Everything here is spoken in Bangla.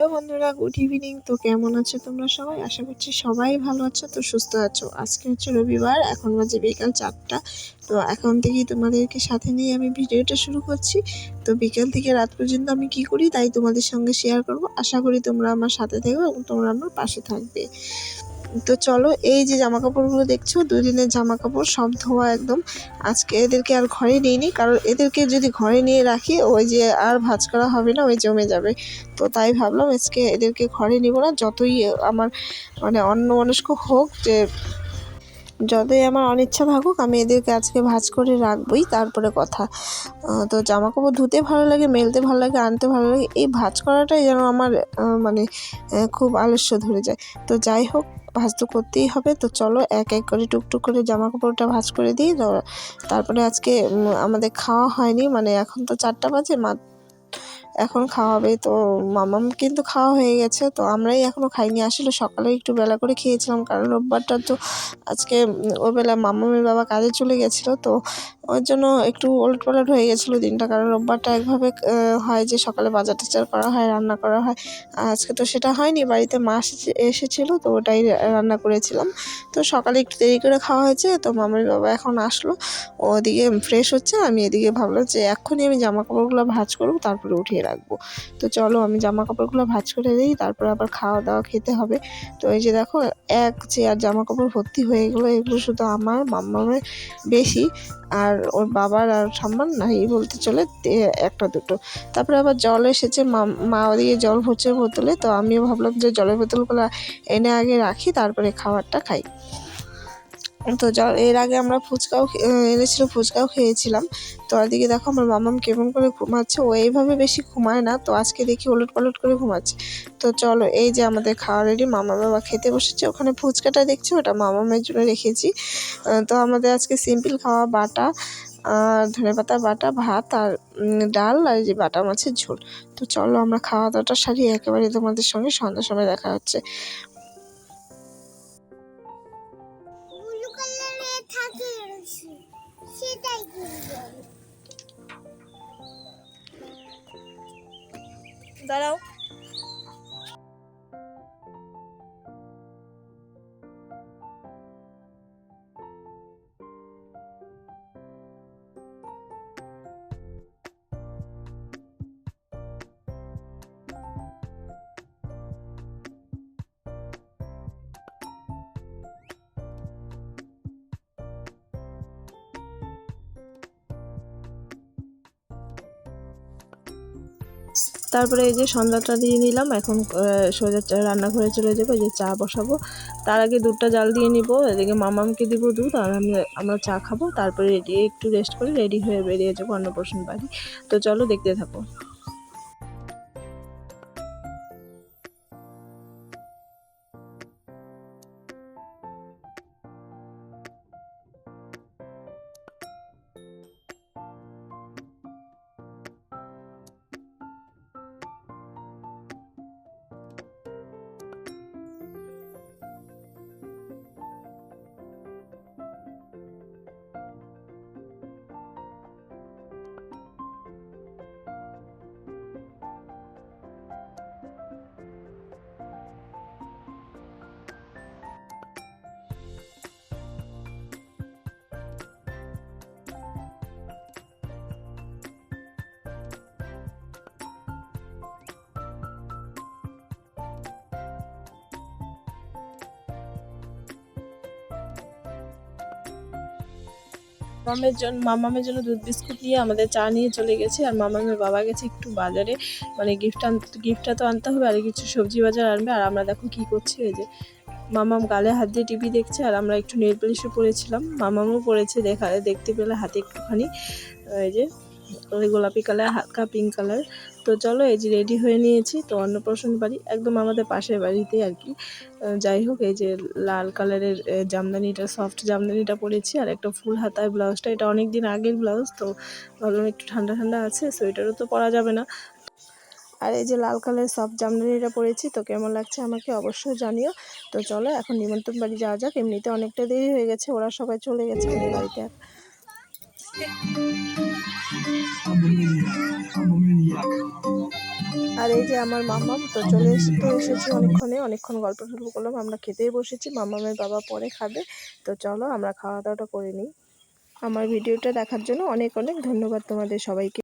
হ্যালো বন্ধুরা, গুড ইভিনিং। তো কেমন আছো তোমরা সবাই? আশা করছি সবাই ভালো আছো, তো সুস্থ আছো। আজকে হচ্ছে রবিবার, এখন বাজে বিকাল 4টা। তো এখন থেকেই তোমাদেরকে সাথে নিয়ে আমি ভিডিওটা শুরু করছি। তো বিকেল থেকে রাত পর্যন্ত আমি কি করি তাই তোমাদের সঙ্গে শেয়ার করব। আশা করি তোমরা আমার সাথে থেকো এবং তোমরা আমার পাশে থাকবে। তো চলো, এই যে জামা কাপড়গুলো দেখছো, দুদিনের জামা কাপড় সব ধোয়া একদম। আজকে এদেরকে আর ঘরে নিইনি, কারণ এদেরকে যদি ঘরে নিয়ে রাখি ওই যে আর ভাঁজ করা হবে না, ওই জমে যাবে। তো তাই ভাবলাম আজকে এদেরকে ঘরে নিব না, যতই আমার অন্যমনস্ক হোক, যে যতই আমার অনিচ্ছা থাকুক, আমি এদেরকে আজকে ভাঁজ করে রাখবই, তারপরে কথা। তো জামা কাপড় ধুতে ভালো লাগে, মেলতে ভালো লাগে, আনতে ভালো লাগে, এই ভাঁজ করাটাই যেন আমার খুব আলস্য ধরে যায়। তো যাই হোক, ভাঁজ তো করতেই হবে। তো চলো এক এক করে টুকটুক করে জামা কাপড়টা ভাঁজ করে দিই। তারপরে আজকে আমাদের খাওয়া হয়নি, এখন তো 4টা বাজে, এখন খাওয়াবে। তো মামাম কিন্তু খাওয়া হয়ে গেছে, তো আমরাই এখনও খাইনি। আসলে সকালে একটু বেলা করে খেয়েছিলাম, কারণ রোববারটা তো আজকে ওই বেলা মামামের বাবা কাজে চলে গেছিলো, তো ওর জন্য একটু ওলটপালট হয়ে গেছিলো দিনটা। কারণ রোববারটা একভাবে হয় যে সকালে বাজার টাজার করা হয়, রান্না করা হয়। আজকে তো সেটা হয়নি, বাড়িতে মা এসেছিলো, তো ওটাই রান্না করেছিলাম। তো সকালে একটু দেরি করে খাওয়া হয়েছে। তো মামার বাবা এখন আসলো, ওদিকে ফ্রেশ হচ্ছে, আমি এদিকে ভাবলাম যে এক্ষুনি আমি জামা কাপড়গুলো ভাঁজ করবো, তারপরে উঠিয়ে রাখবো। তো চলো আমি জামা কাপড়গুলো ভাঁজ করে দিই, তারপর আবার খাওয়া দাওয়া খেতে হবে। তো এই যে দেখো, এক চেয়ার জামা কাপড় ভর্তি হয়ে গেলো। এগুলো শুধু আমার মাম্মামের বেশি, আর ওর বাবার আর ঠাম্মার নাই বলতে চলে একটা দুটো। তারপরে আবার জল এসেছে, মা ওদিকে জল ভরছে বোতলে। তো আমিও ভাবলাম যে জলের বোতলগুলো এনে আগে রাখি, তারপরে খাবারটা খাই। তো এর আগে আমরা ফুচকাও এনেছিল, ফুচকাও খেয়েছিলাম। তো ওদিকে দেখো আমার মামাম কেমন করে ঘুমাচ্ছে। ও এইভাবে বেশি ঘুমায় না, তো আজকে দেখি ওলট পালট করে ঘুমাচ্ছে। তো চলো, এই যে আমাদের খাওয়া রেডি, মামা বাবা খেতে বসেছে। ওখানে ফুচকাটা দেখছি, ওটা মামামের জন্য রেখেছি। তো আমাদের আজকে সিম্পল খাওয়া, বাটা ধনেপাতা বাটা, ভাত আর ডাল, আর যে বাটা মাছের ঝোল। তো চলো আমরা খাওয়া দাওয়াটা সারি, একেবারে তোমাদের সঙ্গে সন্ধ্যার সময় দেখা হচ্ছে। দাঁড়াও। তারপরে এই যে সন্ধ্যাটা দিয়ে নিলাম, এখন সোজা রান্নাঘরে চলে যাবো, এই যে চা বসাবো। তার আগে দুধটা জাল দিয়ে নিব, এদিকে মামামকে দিব দুধ, আর আমরা চা খাবো। তারপরে একটু রেস্ট করে রেডি হয়ে বেরিয়ে যাবো অন্নপ্রাশন বাড়ি। তো চলো দেখতে থাকো। মামামের জন্য দুধ বিস্কুট নিয়ে আমাদের চা নিয়ে চলে গেছে, আর মামামের বাবা গেছে একটু বাজারে, গিফটটা তো আনতে হবে, আর কিছু সবজি বাজার আনবে। আর আমরা দেখো কি করছি, এই যে মামাম গালে হাত দিয়ে টিভি দেখছে, আর আমরা একটু নেল পলিশও পরেছিলাম, মামামও পরেছে, দেখতে পেলে হাতে একটুখানি এই যে ওই গোলাপি কালার, হালকা পিঙ্ক কালার। তো চলো এই যে রেডি হয়ে নিয়েছি। তো অন্নপ্রাশন বাড়ি একদম আমাদের পাশের বাড়িতে আর কি। যাই হোক, এই যে লাল কালারের জামদানিটা, সফট জামদানিটা পরেছি, আর একটা ফুল হাতার ব্লাউজটা, এটা অনেক দিন আগের ব্লাউজ, তো ভাবলাম একটু ঠান্ডা ঠান্ডা আছে, সোয়েটারও তো পরা যাবে না। আর এই যে লাল কালারের সফট জামদানিটা পরেছি। তো কেমন লাগছে আমাকে অবশ্যই জানিও। তো চলো এখন নিমন্ত্রণ বাড়ি যাওয়া যাক, এমনিতে অনেকটা দেরি হয়ে গেছে, ওরা সবাই চলে গেছে, আমি বাড়িতে। আর এই যে আমার মাম্মাম তো এসেছি অনেকক্ষণ গল্প টল্প করলাম, আমরা খেতেই বসেছি। মাম্মামের বাবা পরে খাবে, তো চলো আমরা খাওয়া দাওয়াটা করে নিই। আমার ভিডিওটা দেখার জন্য অনেক অনেক ধন্যবাদ তোমাদের সবাইকে।